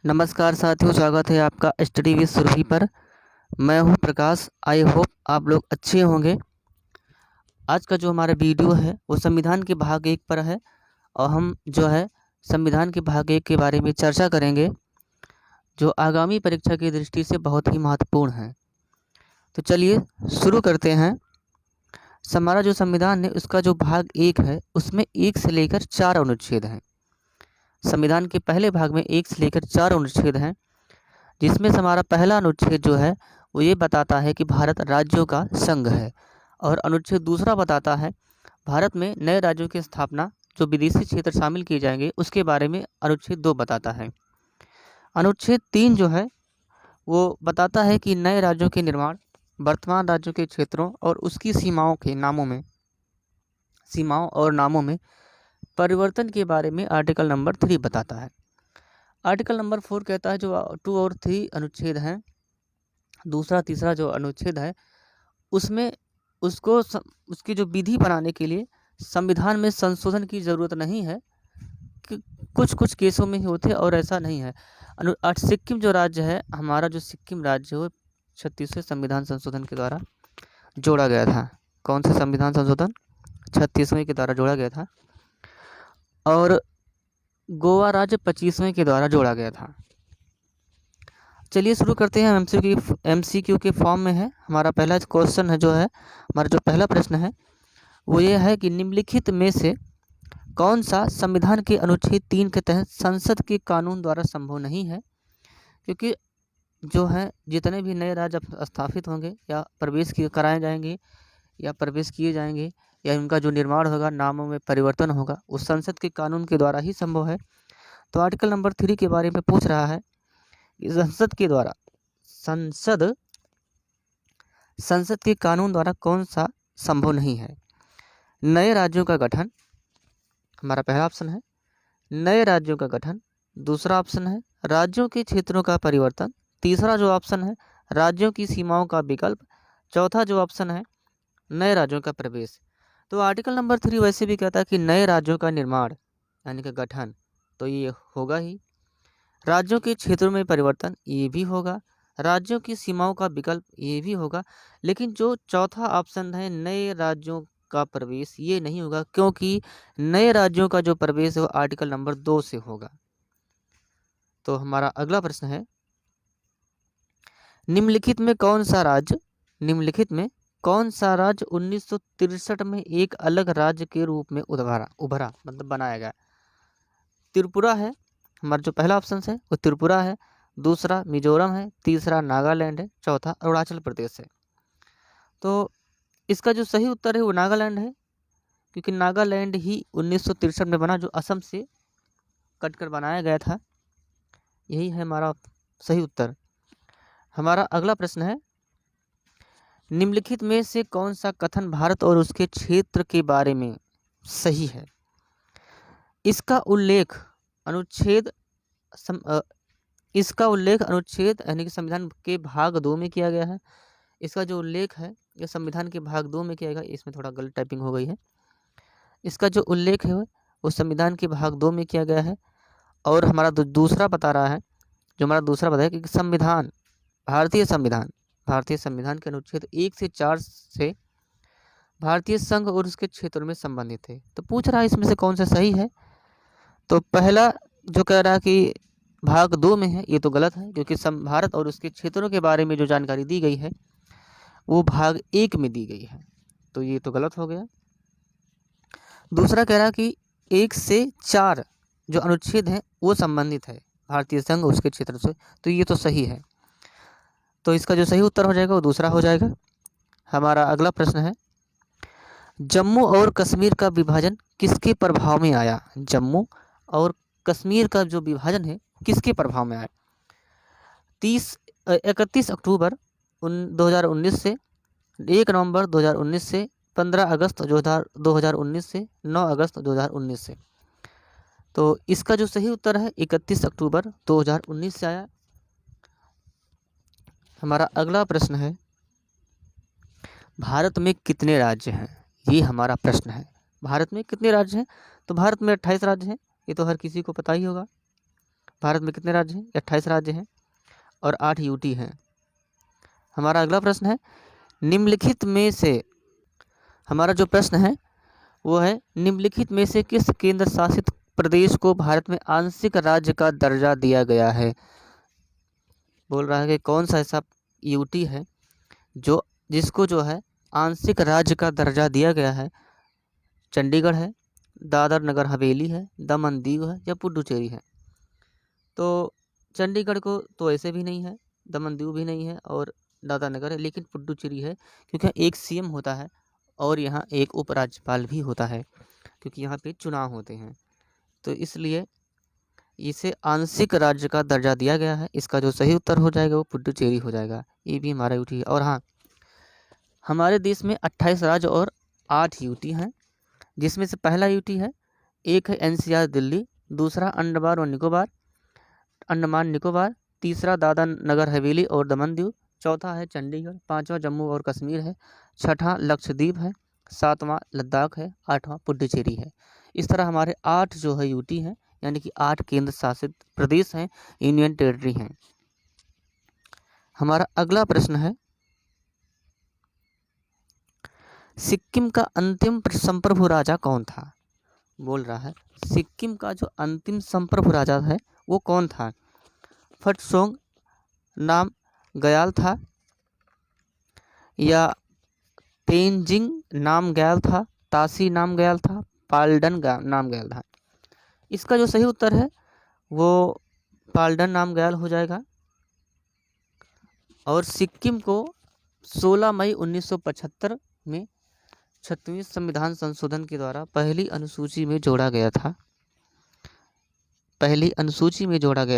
नमस्कार साथियों, स्वागत है आपका स्टडी विद सुरभि पर। मैं हूं प्रकाश। आई होप आप लोग अच्छे होंगे। आज का जो हमारा वीडियो है वो संविधान के भाग 1 पर है और हम जो है संविधान के भाग 1 के बारे में चर्चा करेंगे, जो आगामी परीक्षा की दृष्टि से बहुत ही महत्वपूर्ण है। तो चलिए शुरू करते हैं। हमारा जो संविधान है उसका जो भाग 1 है उसमें 1 से लेकर 4 अनुच्छेद हैं। संविधान के पहले भाग में 1 से लेकर 4 अनुच्छेद हैं, जिसमें से हमारा पहला अनुच्छेद जो है वो ये बताता है कि भारत राज्यों का संघ है, और अनुच्छेद दूसरा बताता है भारत में नए राज्यों की स्थापना, जो विदेशी क्षेत्र शामिल किए जाएंगे उसके बारे में अनुच्छेद 2 बताता है। अनुच्छेद 3 जो है वो बताता है कि नए राज्यों के निर्माण, वर्तमान राज्यों के क्षेत्रों और उसकी सीमाओं और नामों में परिवर्तन के बारे में आर्टिकल नंबर 3 बताता है। आर्टिकल नंबर 4 कहता है जो 2 और 3 अनुच्छेद हैं, दूसरा तीसरा जो अनुच्छेद है उसमें उसकी जो विधि बनाने के लिए संविधान में संशोधन की ज़रूरत नहीं है, कि कुछ केसों में ही होते हैं और ऐसा नहीं है। सिक्किम जो राज्य है, हमारा जो सिक्किम राज्य है वो 36वें संविधान संशोधन के द्वारा जोड़ा गया था। कौन सा संविधान संशोधन? 36वें के द्वारा जोड़ा गया था। और गोवा राज्य 25वें के द्वारा जोड़ा गया था। चलिए शुरू करते हैं। एमसीक्यू के फॉर्म में है। हमारा पहला क्वेश्चन है जो है, हमारा जो पहला प्रश्न है वो ये है कि निम्नलिखित में से कौन सा संविधान के अनुच्छेद 3 के तहत संसद के कानून द्वारा संभव नहीं है? क्योंकि जो है जितने भी नए राज्य स्थापित होंगे या कराए जाएंगे या प्रवेश किए जाएंगे या उनका जो निर्माण होगा, नामों में परिवर्तन होगा, उस संसद के कानून के द्वारा ही संभव है। तो आर्टिकल नंबर 3 के बारे में पूछ रहा है कि संसद के कानून द्वारा कौन सा संभव नहीं है? नए राज्यों का गठन, हमारा पहला ऑप्शन है नए राज्यों का गठन। दूसरा ऑप्शन है राज्यों के क्षेत्रों का परिवर्तन। तीसरा जो ऑप्शन है राज्यों की सीमाओं का विकल्प। चौथा जो ऑप्शन है नए राज्यों का प्रवेश। तो आर्टिकल नंबर 3 वैसे भी कहता है कि नए राज्यों का निर्माण यानी कि गठन, तो ये होगा ही। राज्यों के क्षेत्रों में परिवर्तन, ये भी होगा। राज्यों की सीमाओं का विकल्प, ये भी होगा। लेकिन जो चौथा ऑप्शन है नए राज्यों का प्रवेश, ये नहीं होगा, क्योंकि नए राज्यों का जो प्रवेश है वो आर्टिकल नंबर 2 से होगा। तो हमारा अगला प्रश्न है, निम्नलिखित में कौन सा राज्य 1963 में एक अलग राज्य के रूप में उभरा मतलब बनाया गया? त्रिपुरा है, हमारा जो पहला ऑप्शन है वो त्रिपुरा है। दूसरा मिजोरम है। तीसरा नागालैंड है। चौथा अरुणाचल प्रदेश है। तो इसका जो सही उत्तर है वो नागालैंड है, क्योंकि नागालैंड ही 1963 में बना, जो असम से कट कर बनाया गया था। यही है हमारा सही उत्तर। हमारा अगला प्रश्न है, निम्नलिखित में से कौन सा कथन भारत और उसके क्षेत्र के बारे में सही है? इसका उल्लेख अनुच्छेद यानी कि संविधान के भाग 2 में किया गया है। इसका जो उल्लेख है ये संविधान के भाग 2 में किया गया। इसमें थोड़ा गलत टाइपिंग हो गई है। इसका जो उल्लेख है वो संविधान के भाग 2 में किया गया है। और हमारा दूसरा बता रहा है, जो हमारा दूसरा बताया कि भारतीय संविधान के अनुच्छेद 1 से 4 से भारतीय संघ और उसके क्षेत्रों में संबंधित है। तो पूछ रहा है इसमें से कौन सा सही है? तो पहला जो कह रहा है कि भाग 2 में है, ये तो गलत है, क्योंकि भारत और उसके क्षेत्रों के बारे में जो जानकारी दी गई है वो भाग 1 में दी गई है, तो ये तो गलत हो गया। दूसरा कह रहा है कि 1 से 4 जो अनुच्छेद हैं वो संबंधित है भारतीय संघ उसके क्षेत्र से, तो ये तो सही है। तो इसका जो सही उत्तर हो जाएगा वो दूसरा हो जाएगा। हमारा अगला प्रश्न है, जम्मू और कश्मीर का विभाजन किसके प्रभाव में आया? जम्मू और कश्मीर का जो विभाजन है किसके प्रभाव में आया? 31 अक्टूबर 2019 से, 1 नवंबर 2019 से, 15 अगस्त 2019 से, 9 अगस्त 2019 से। तो इसका जो सही उत्तर है 31 अक्टूबर 2019 से आया। हमारा अगला प्रश्न है, भारत में कितने राज्य हैं? ये हमारा प्रश्न है। भारत में कितने राज्य हैं? तो भारत में 28 राज्य हैं, ये तो हर किसी को पता ही होगा। भारत में कितने राज्य हैं? 28 राज्य हैं और 8 यूटी हैं। हमारा अगला प्रश्न है, निम्नलिखित में से, हमारा जो प्रश्न है वो है, निम्नलिखित में से किस केंद्र शासित प्रदेश को भारत में आंशिक राज्य का दर्जा दिया गया है? बोल रहा है कि कौन सा ऐसा यूटी है जो जिसको जो है आंशिक राज्य का दर्जा दिया गया है? चंडीगढ़ है, दादर नगर हवेली है, दमन दीव है या पुडुचेरी है? तो चंडीगढ़ को तो ऐसे भी नहीं है, दमन दीव भी नहीं है और दादर नगर है, लेकिन पुडुचेरी है क्योंकि एक सीएम होता है और यहाँ एक उपराज्यपाल भी होता है, क्योंकि यहाँ पे चुनाव होते हैं, तो इसलिए इसे आंशिक राज्य का दर्जा दिया गया है। इसका जो सही उत्तर हो जाएगा वो पुडुचेरी हो जाएगा। ये भी हमारा यूटी है। और हाँ, हमारे देश में 28 राज्य और 8 यूटी हैं, जिसमें से पहला यूटी है, एक है एनसीआर दिल्ली, दूसरा अंडमान निकोबार, तीसरा दादर नगर हवेली और दमन दीव, चौथा है चंडीगढ़, पांचवा जम्मू और कश्मीर है, छठा लक्षद्वीप है, सातवां लद्दाख है, आठवां पुडुचेरी है। इस तरह हमारे 8 जो है यूटी हैं, यानी कि 8 केंद्र शासित प्रदेश हैं, यूनियन टेरिटरी हैं। हमारा अगला प्रश्न है, सिक्किम का अंतिम संप्रभु राजा कौन था? बोल रहा है सिक्किम का जो अंतिम संप्रभु राजा है वो कौन था? फटसोंग नाम गयाल था, या तेंजिंग नाम गयाल था, तासी नाम गयाल था, पाल्डन नाम गयाल था? इसका जो सही उत्तर है वो पाल्डन नाम गयाल हो जाएगा। और सिक्किम को 16 मई 1975 में 36वें संविधान संशोधन के द्वारा पहली अनुसूची में जोड़ा गया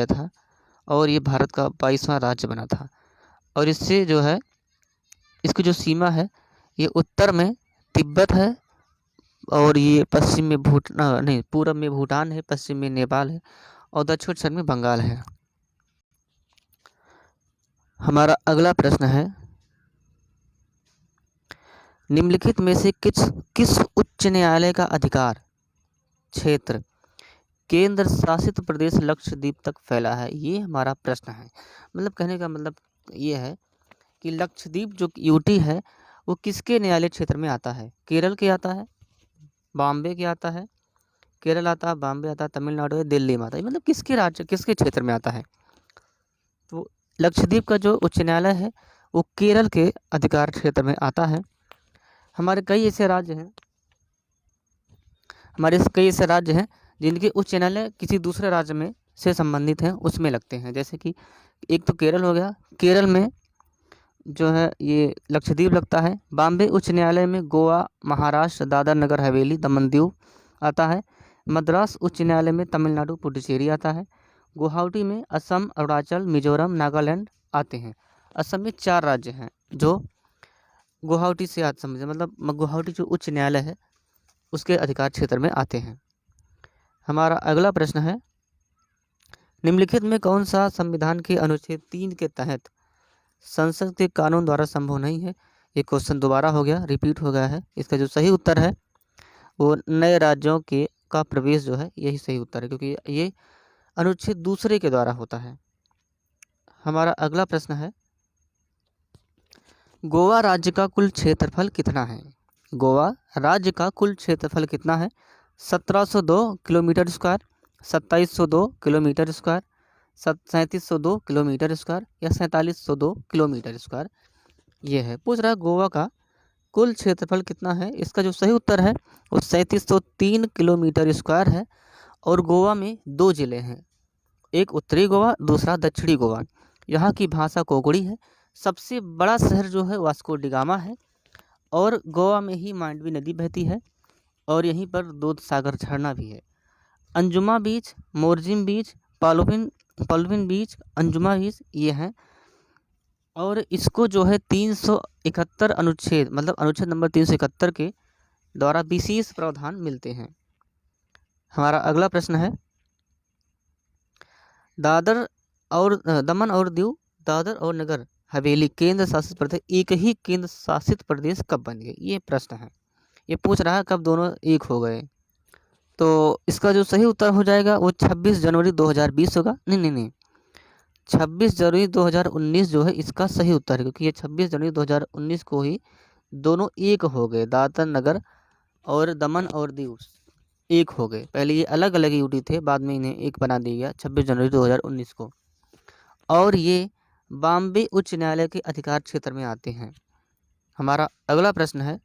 था, और ये भारत का 22वां राज्य बना था। और इससे जो है, इसकी जो सीमा है ये उत्तर में तिब्बत है, और ये पश्चिम में पूरब में भूटान है, पश्चिम में नेपाल है और दक्षिण क्षण में बंगाल है। हमारा अगला प्रश्न है, निम्नलिखित में से किस उच्च न्यायालय का अधिकार क्षेत्र केंद्र शासित प्रदेश लक्षद्वीप तक फैला है? ये हमारा प्रश्न है। मतलब कहने का मतलब ये है कि लक्षद्वीप जो यूटी है वो किसके न्यायालय क्षेत्र में आता है? केरल के आता है, बॉम्बे के आता है, केरल आता है, बॉम्बे आता है, तमिलनाडु है, दिल्ली में आता है, मतलब किसके राज्य किसके क्षेत्र में आता है? तो लक्षद्वीप का जो उच्च न्यायालय है वो केरल के अधिकार क्षेत्र में आता है। हमारे कई ऐसे राज्य हैं जिनके उच्च न्यायालय किसी दूसरे राज्य में से संबंधित हैं, उसमें लगते हैं। जैसे कि एक तो केरल हो गया, केरल में जो है ये लक्षद्वीप लगता है। बॉम्बे उच्च न्यायालय में गोवा, महाराष्ट्र, दादर नगर हवेली, दमन दीव आता है। मद्रास उच्च न्यायालय में तमिलनाडु, पुडुचेरी आता है। गुवाहाटी में असम, अरुणाचल, मिजोरम, नागालैंड आते हैं। असम में 4 राज्य हैं जो गुवाहाटी से आज समझे, मतलब गुवाहाटी जो उच्च न्यायालय है उसके अधिकार क्षेत्र में आते हैं। हमारा अगला प्रश्न है, निम्नलिखित में कौन सा संविधान के अनुच्छेद 3 के तहत संसद के कानून द्वारा संभव नहीं है? ये क्वेश्चन दोबारा हो गया, रिपीट हो गया है। इसका जो सही उत्तर है वो नए राज्यों के का प्रवेश जो है यही सही उत्तर है, क्योंकि ये अनुच्छेद दूसरे के द्वारा होता है। हमारा अगला प्रश्न है, गोवा राज्य का कुल क्षेत्रफल कितना है? गोवा राज्य का कुल क्षेत्रफल कितना है? 1702 kilometre square, 2702 kilometre square, 3702 kilometre square या 4702 किलोमीटर स्क्वायर? ये है, पूछ रहा है गोवा का कुल क्षेत्रफल कितना है। इसका जो सही उत्तर है वो 3703 किलोमीटर स्क्वायर है। और गोवा में 2 जिले हैं, एक उत्तरी गोवा, दूसरा दक्षिणी गोवा। यहाँ की भाषा कोंकणी है। सबसे बड़ा शहर जो है वास्को डी गामा है, और गोवा में ही मांडवी नदी बहती है, और यहीं पर दूध सागर झरना भी है। अंजुमा बीच, मोरजिम बीच, पालुपिन बीच, अंजुमा बीच ये हैं। और इसको जो है 371 अनुच्छेद, मतलब अनुच्छेद नंबर 371 के द्वारा विशेष प्रावधान मिलते हैं। हमारा अगला प्रश्न है, दमन और दीव, दादर और नगर हवेली केंद्र शासित प्रदेश एक ही केंद्र शासित प्रदेश कब बन गए? ये प्रश्न है। ये पूछ रहा है कब दोनों एक हो गए। तो इसका जो सही उत्तर हो जाएगा वो 26 जनवरी 2020 होगा। नहीं नहीं नहीं, 26 जनवरी 2019 जो है इसका सही उत्तर है, क्योंकि ये 26 जनवरी 2019 को ही दोनों एक हो गए, दादर नगर और दमन और दीव एक हो गए। पहले ये अलग अलग यूटी थे, बाद में इन्हें एक बना दिया गया 26 जनवरी 2019 को। और ये बॉम्बे उच्च न्यायालय के अधिकार क्षेत्र में आते हैं। हमारा अगला प्रश्न है,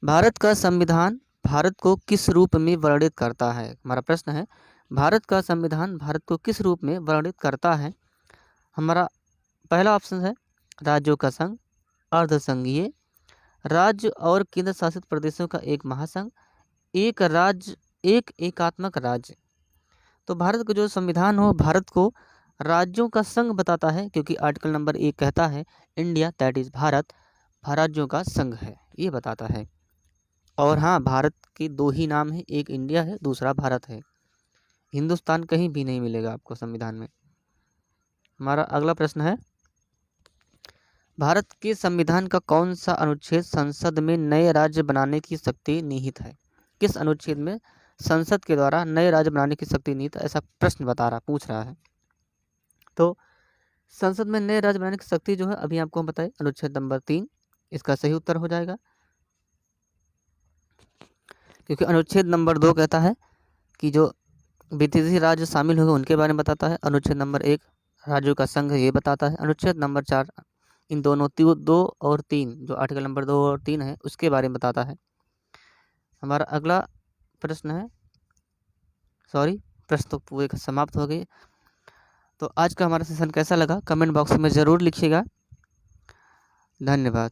भारत का संविधान भारत को किस रूप में वर्णित करता है। हमारा प्रश्न है, भारत का संविधान भारत को किस रूप में वर्णित करता है। हमारा पहला ऑप्शन है राज्यों का संघ, अर्धसंघीय, राज्य और केंद्र शासित प्रदेशों का एक महासंघ, एक राज्य एक एकात्मक राज्य। तो भारत का जो संविधान हो भारत को राज्यों का संघ बताता है, क्योंकि आर्टिकल नंबर 1 कहता है इंडिया दैट इज भारत राज्यों का संघ है, ये बताता है। और हाँ, भारत के दो ही नाम है, एक इंडिया है, दूसरा भारत है। हिंदुस्तान कहीं भी नहीं मिलेगा आपको संविधान में। हमारा अगला प्रश्न है, भारत के संविधान का कौन सा अनुच्छेद संसद में नए राज्य बनाने की शक्ति निहित है। किस अनुच्छेद में संसद के द्वारा नए राज्य बनाने की शक्ति निहित है, ऐसा प्रश्न पूछ रहा है। तो संसद में नए राज्य बनाने की शक्ति जो है अभी आपको हम बताए, अनुच्छेद नंबर 3 इसका सही उत्तर हो जाएगा, क्योंकि अनुच्छेद नंबर 2 कहता है कि जो विदेशी राज्य शामिल होंगे उनके बारे में बताता है। अनुच्छेद नंबर 1 राज्यों का संघ ये बताता है। अनुच्छेद नंबर 4 इन दोनों 2 और 3 जो आर्टिकल नंबर 2 और 3 है उसके बारे में बताता है। हमारा अगला प्रश्न है, सॉरी प्रश्न तो पूरे समाप्त हो गए। तो आज का हमारा सेशन कैसा लगा कमेंट बॉक्स में ज़रूर लिखिएगा। धन्यवाद।